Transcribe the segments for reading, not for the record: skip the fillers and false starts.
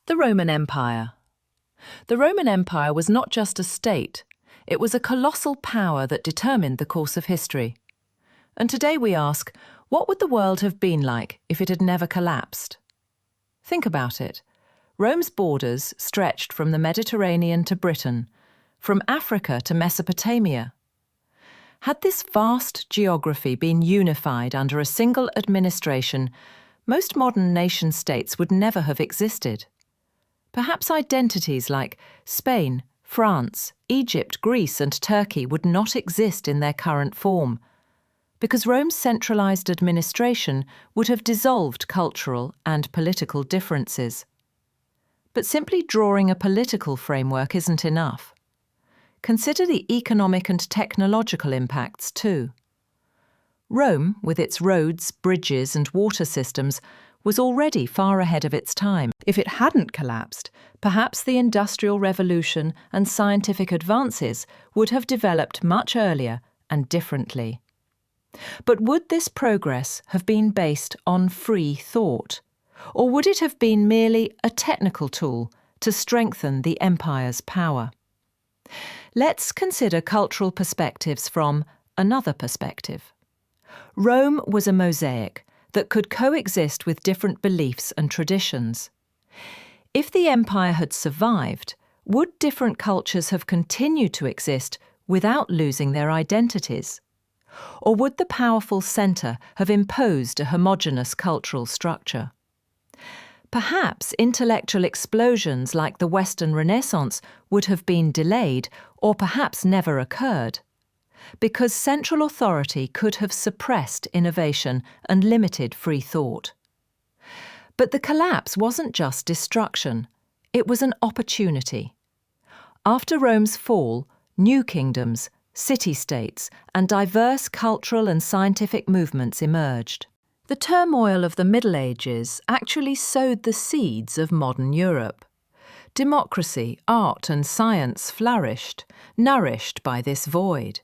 The Roman Empire. The Roman Empire was not just a state, it was a colossal power that determined the course of history. And today we ask, what would the world have been like if it had never collapsed? Think about it. Rome's borders stretched from the Mediterranean to Britain, from Africa to Mesopotamia. Had this vast geography been unified under a single administration, most modern nation-states would never have existed. Perhaps identities like Spain, France, Egypt, Greece and Turkey would not exist in their current form, because Rome's centralized administration would have dissolved cultural and political differences. But simply drawing a political framework isn't enough. Consider the economic and technological impacts too. Rome, with its roads, bridges and water systems, was already far ahead of its time. If it hadn't collapsed, perhaps the Industrial Revolution and scientific advances would have developed much earlier and differently. But would this progress have been based on free thought? Or would it have been merely a technical tool to strengthen the empire's power? Let's consider cultural perspectives from another perspective. Rome was a mosaic that could coexist with different beliefs and traditions. If the empire had survived, would different cultures have continued to exist without losing their identities? Or would the powerful centre have imposed a homogeneous cultural structure? Perhaps intellectual explosions like the Western Renaissance would have been delayed or perhaps never occurred, because central authority could have suppressed innovation and limited free thought. But the collapse wasn't just destruction, it was an opportunity. After Rome's fall, new kingdoms, city-states, and diverse cultural and scientific movements emerged. The turmoil of the Middle Ages actually sowed the seeds of modern Europe. Democracy, art and science flourished, nourished by this void.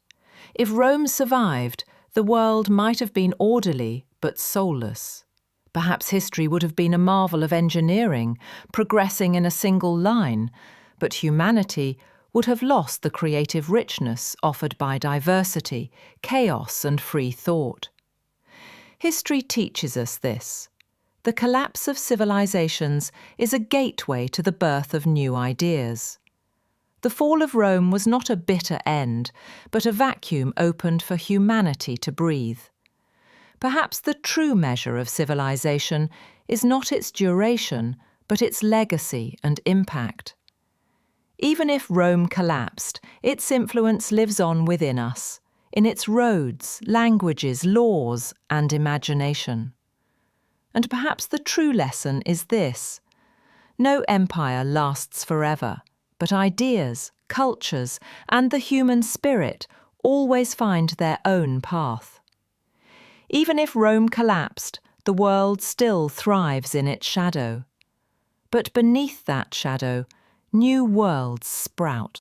If Rome survived, the world might have been orderly but soulless. Perhaps history would have been a marvel of engineering, progressing in a single line, but humanity would have lost the creative richness offered by diversity, chaos and free thought. History teaches us this. The collapse of civilizations is a gateway to the birth of new ideas. The fall of Rome was not a bitter end, but a vacuum opened for humanity to breathe. Perhaps the true measure of civilization is not its duration, but its legacy and impact. Even if Rome collapsed, its influence lives on within us, in its roads, languages, laws, and imagination. And perhaps the true lesson is this: no empire lasts forever, but ideas, cultures, and the human spirit always find their own path. Even if Rome collapsed, the world still thrives in its shadow. But beneath that shadow, new worlds sprout.